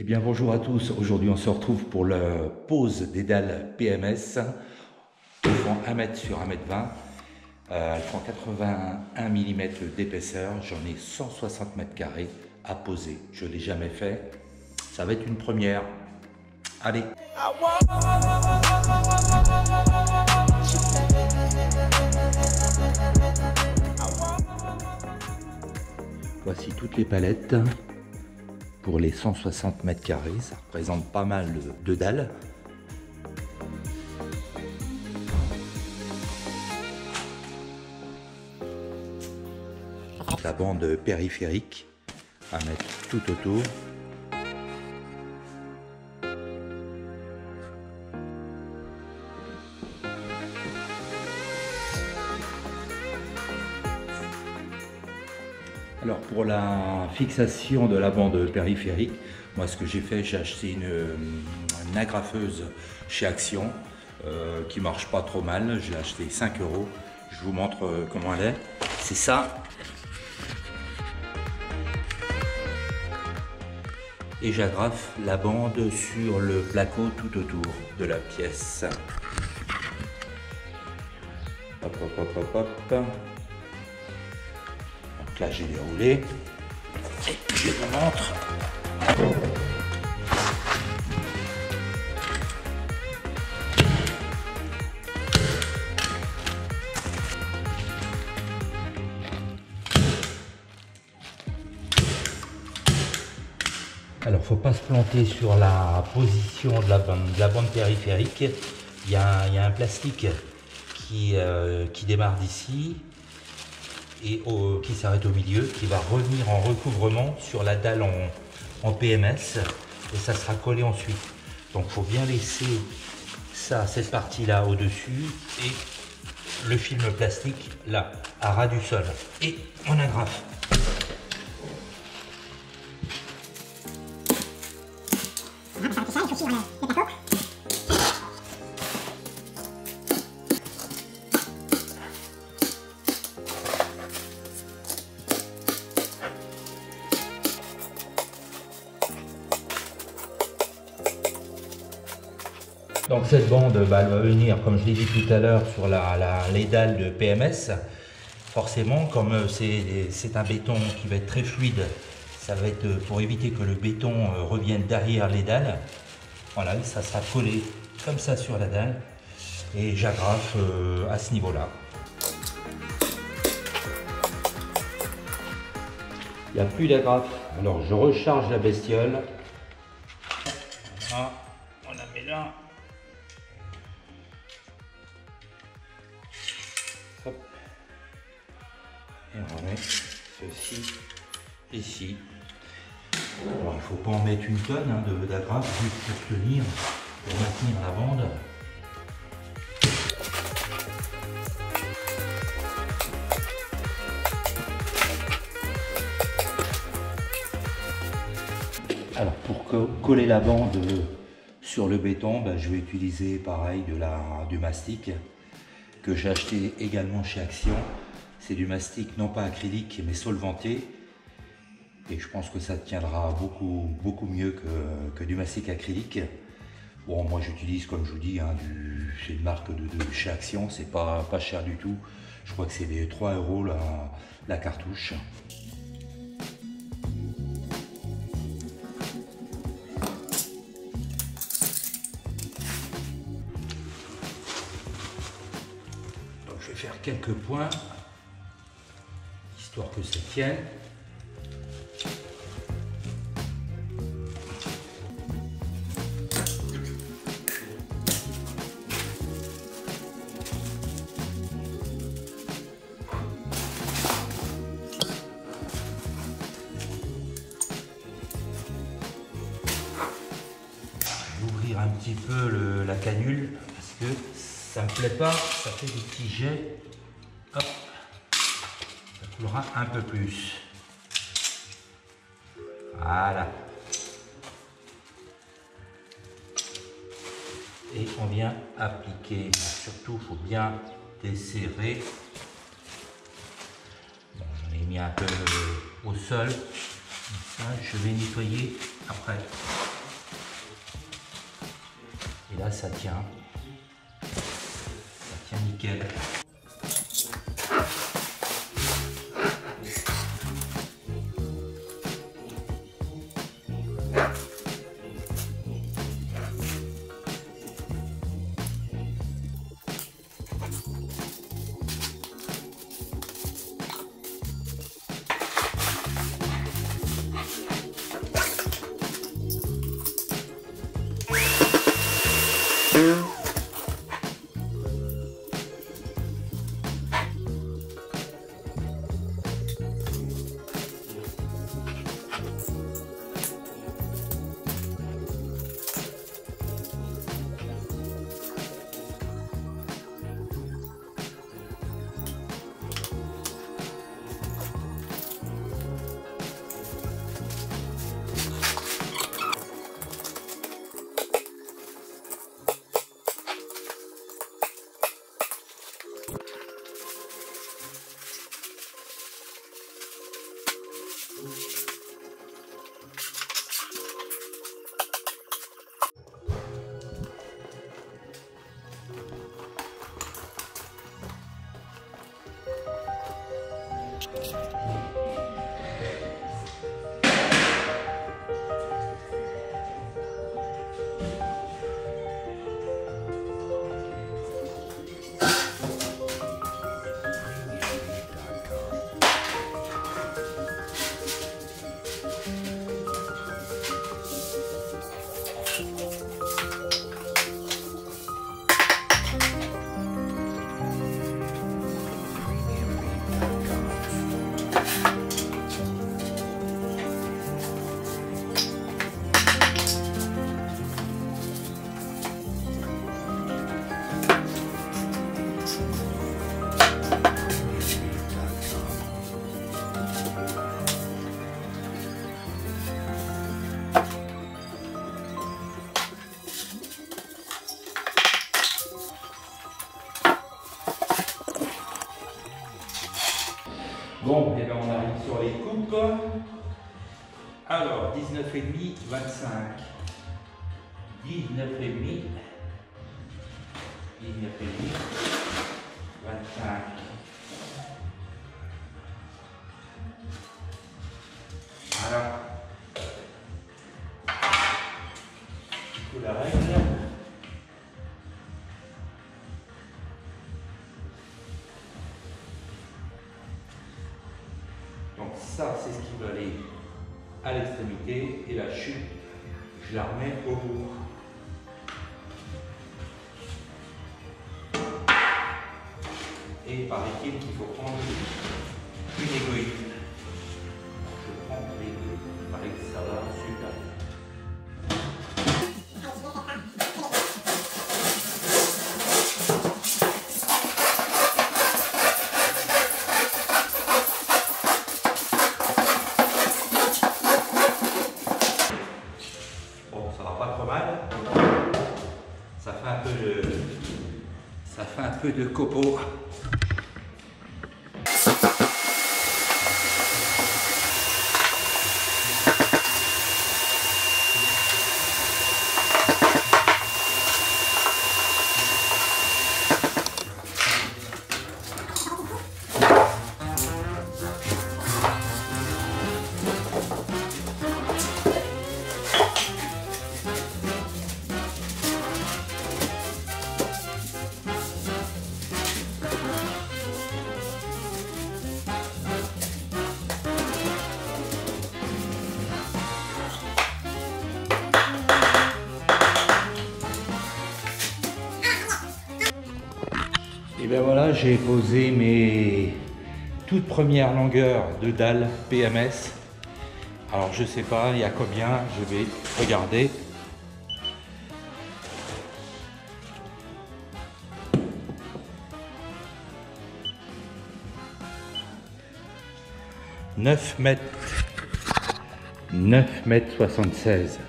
Eh bien bonjour à tous, aujourd'hui on se retrouve pour la pose des dalles PMS. Elles font 1 m sur 1 m 20, elles font 81 mm d'épaisseur, j'en ai 160 m² à poser. Je ne l'ai jamais fait, ça va être une première. Allez. Voici toutes les palettes. Pour les 160 m², ça représente pas mal de dalles. La bande périphérique à mettre tout autour. Alors pour la fixation de la bande périphérique, moi ce que j'ai fait, j'ai acheté une agrafeuse chez Action qui marche pas trop mal. J'ai acheté 5 €. Je vous montre comment elle est. C'est ça. Et j'agrafe la bande sur le placo tout autour de la pièce. Hop, hop, hop, hop, hop. Donc là j'ai déroulé et je vous montre. Alors faut pas se planter sur la position de la bande périphérique. Il y a un plastique qui démarre d'ici et qui s'arrête au milieu, qui va revenir en recouvrement sur la dalle en PMS et ça sera collé ensuite. Donc il faut bien laisser cette partie là au dessus et le film plastique là à ras du sol et on agrafe. Donc cette bande elle va venir, comme je l'ai dit tout à l'heure, sur les dalles de PMS. Forcément, comme c'est un béton qui va être très fluide, ça va être pour éviter que le béton revienne derrière les dalles. Voilà, ça sera collé comme ça sur la dalle et j'agrafe à ce niveau-là. Il n'y a plus d'agrafe, alors je recharge la bestiole. Voilà, on la met là. Hop. Et on remet ceci ici. Alors il ne faut pas en mettre une tonne d'agrafe juste pour tenir, pour maintenir la bande. Alors pour coller la bande sur le béton, je vais utiliser pareil du mastic que j'ai acheté également chez Action. C'est du mastic non pas acrylique mais solventé et je pense que ça tiendra beaucoup mieux que du mastic acrylique. Bon, moi j'utilise, comme je vous dis, c'est une marque de chez Action, c'est pas cher du tout. Je crois que c'est des 3 € la cartouche. Je vais faire quelques points, histoire que ça tienne. Je vais ouvrir un petit peu la canule parce que ça me plaît pas, ça fait des petits jets. Hop, ça coulera un peu plus. Voilà. Et on vient appliquer. Surtout, il faut bien desserrer. Bon, j'en ai mis un peu au sol. Ça, je vais nettoyer après. là ça tient nickel. Bon, et bien on arrive sur les coupes. Alors, 19,5, 25. 19,5, 19,5, 25. Voilà. Il faut la règle. Donc ça, c'est ce qui va aller à l'extrémité et la chute, je la remets au bout. Et paraît-il qu'il faut prendre une aiguille. Je prends l'aiguille. Il paraît que ça va super. Ça fait un peu de copeaux. Et bien voilà, j'ai posé mes toutes premières longueurs de dalle PMS. Alors je sais pas, il y a combien, je vais regarder. « 9 mètres 76.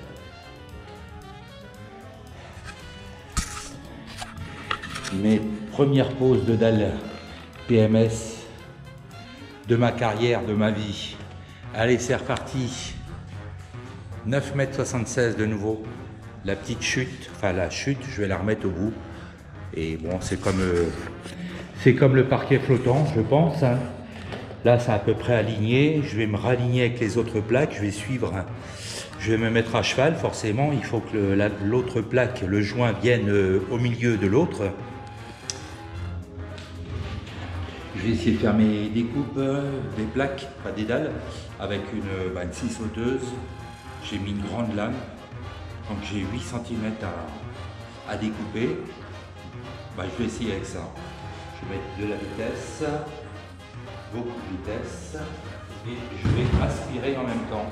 Mes premières poses de dalle PMS de ma carrière, de ma vie. Allez, c'est reparti. 9 mètres 76 de nouveau. la petite chute, enfin la chute, je vais la remettre au bout. Et bon, c'est comme le parquet flottant, je pense, hein. Là, c'est à peu près aligné. Je vais me raligner avec les autres plaques. Je vais suivre, hein. Je vais me mettre à cheval, forcément. Il faut que l'autre plaque, le joint, vienne au milieu de l'autre. Je vais essayer de faire mes découpes des plaques, pas des dalles, avec une scie sauteuse. J'ai mis une grande lame, donc j'ai 8 cm à découper. Je vais essayer avec ça. Je vais mettre de la vitesse, beaucoup de vitesse, et je vais aspirer en même temps.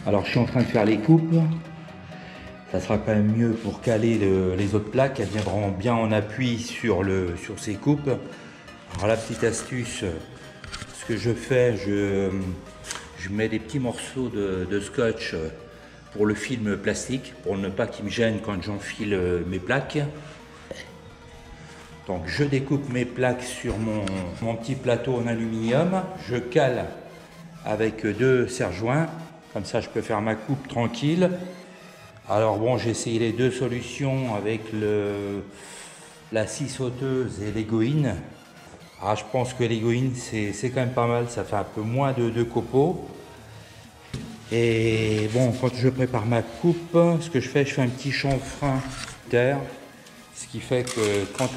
Alors je suis en train de faire les coupes, ça sera quand même mieux pour caler les autres plaques, elles viendront bien en appui sur ces coupes. Alors la petite astuce, ce que je fais, je mets des petits morceaux de scotch pour le film plastique, pour ne pas qu'il me gêne quand j'enfile mes plaques. Donc je découpe mes plaques sur mon petit plateau en aluminium, je cale avec 2 serre-joints. Comme ça, je peux faire ma coupe tranquille. Alors bon, j'ai essayé les 2 solutions avec la scie sauteuse et l'égoïne. Ah, je pense que l'égoïne, c'est quand même pas mal. Ça fait un peu moins de copeaux. Et bon, quand je prépare ma coupe, ce que je fais un petit chanfrein terre. Ce qui fait que quand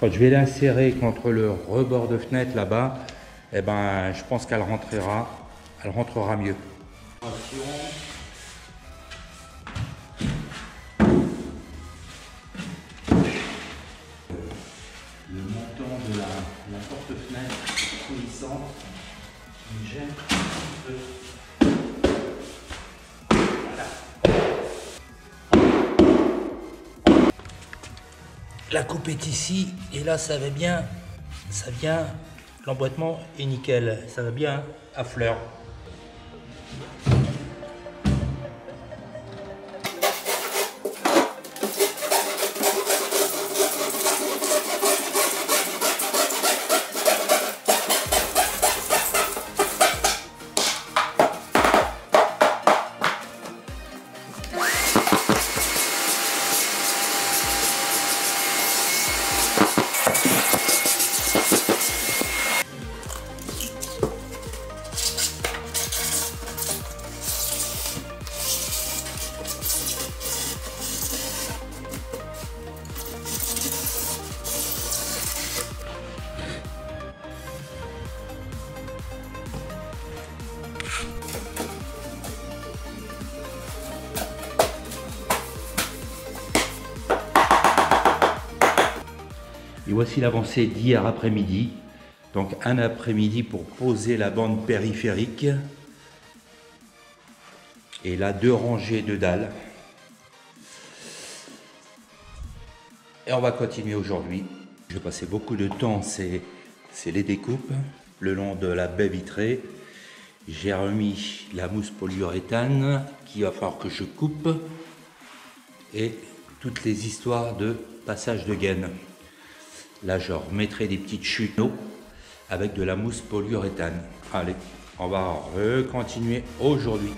quand je vais l'insérer contre le rebord de fenêtre là-bas, eh ben, je pense qu'elle rentrera mieux. Le montant de la porte-fenêtre coulissante me gêne un peu. Voilà. La coupe est ici et là ça va bien, l'emboîtement est nickel, ça va bien à fleur. Et voici l'avancée d'hier après-midi. Donc un après-midi pour poser la bande périphérique. Et là, 2 rangées de dalles. Et on va continuer aujourd'hui. Je vais passer beaucoup de temps, c'est les découpes le long de la baie vitrée. J'ai remis la mousse polyuréthane qu'il va falloir que je coupe. Et toutes les histoires de passage de gaine. Là, je remettrai des petites chutes d'eau avec de la mousse polyuréthane. Allez, On va continuer aujourd'hui.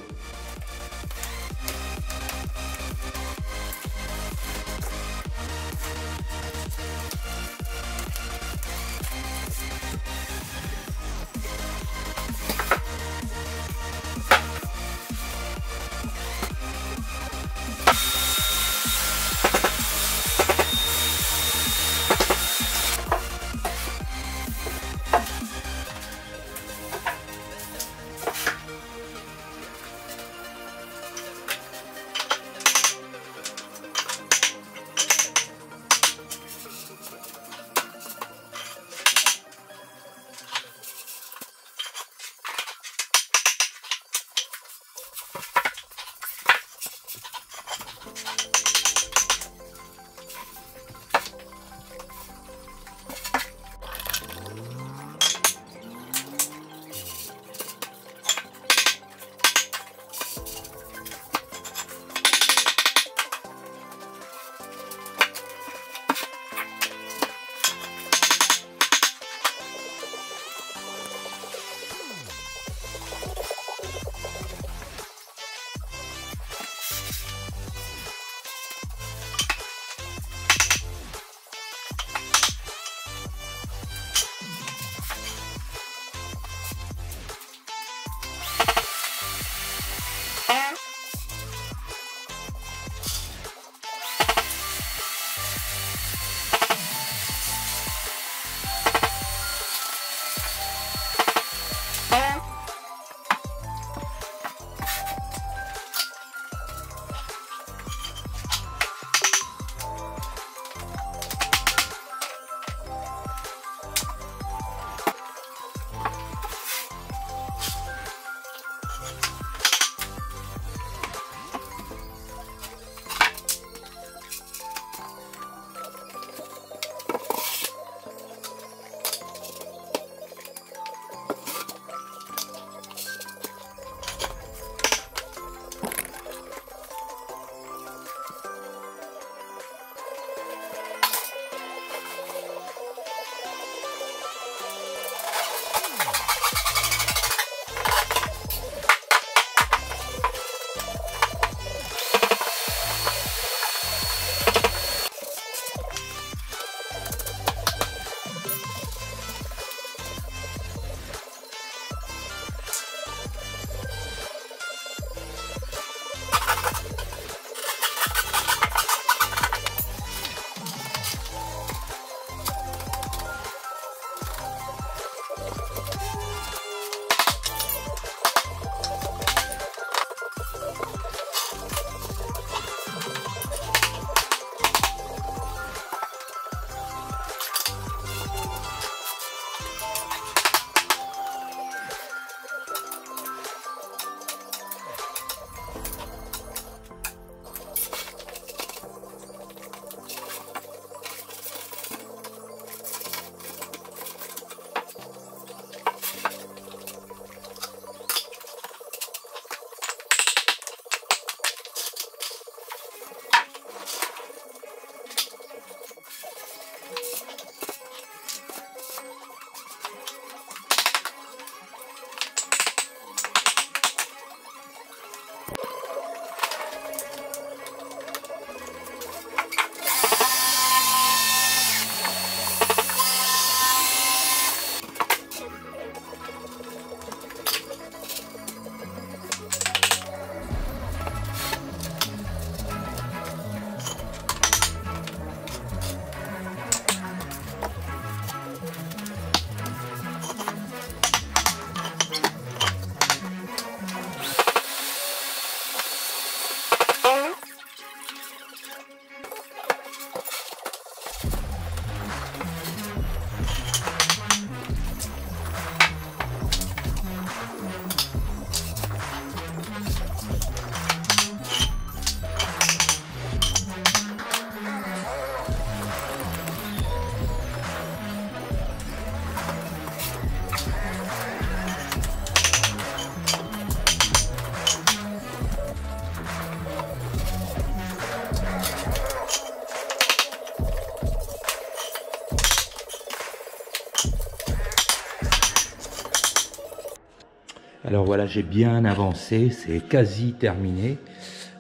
Alors voilà, j'ai bien avancé, c'est quasi terminé.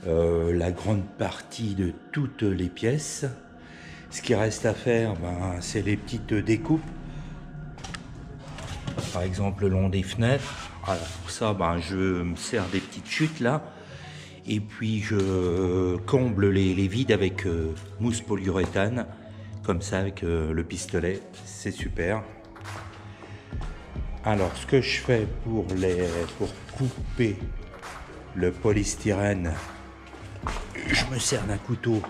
La grande partie de toutes les pièces. Ce qui reste à faire, ben, c'est les petites découpes. Par exemple, le long des fenêtres. Voilà, pour ça, ben, je me sers des petites chutes là. Et puis je comble les vides avec mousse polyuréthane. Comme ça, avec le pistolet. C'est super. Alors, ce que je fais pour couper le polystyrène, je me sers d'un couteau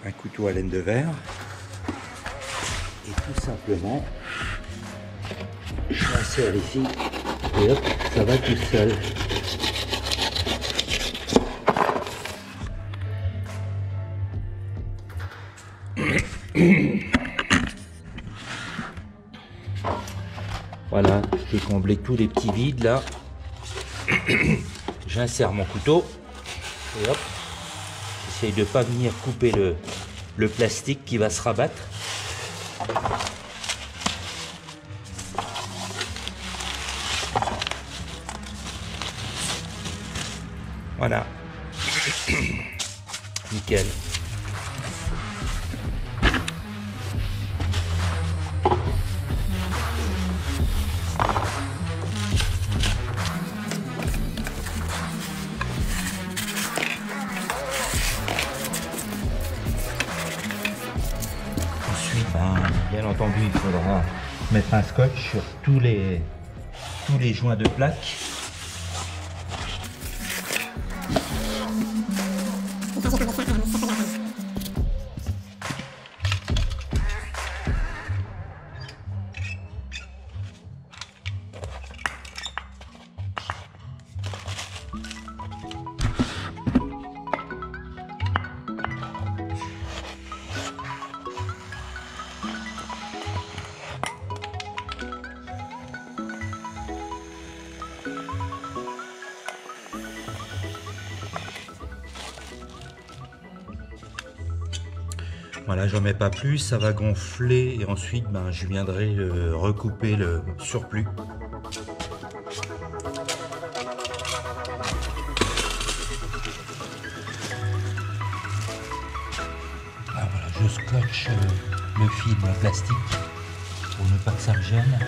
à laine de verre, et tout simplement, je m'insère ici, et hop, ça va tout seul. Voilà, j'ai comblé tous les petits vides là. J'insère mon couteau et hop, j'essaye de ne pas venir couper le plastique qui va se rabattre. Voilà. Nickel. Bien entendu, il faudra mettre un scotch sur tous les joints de plaque. Voilà, j'en mets pas plus, ça va gonfler et ensuite ben, je viendrai recouper le surplus. Ah, voilà, je scotche le film plastique pour ne pas que ça me gêne.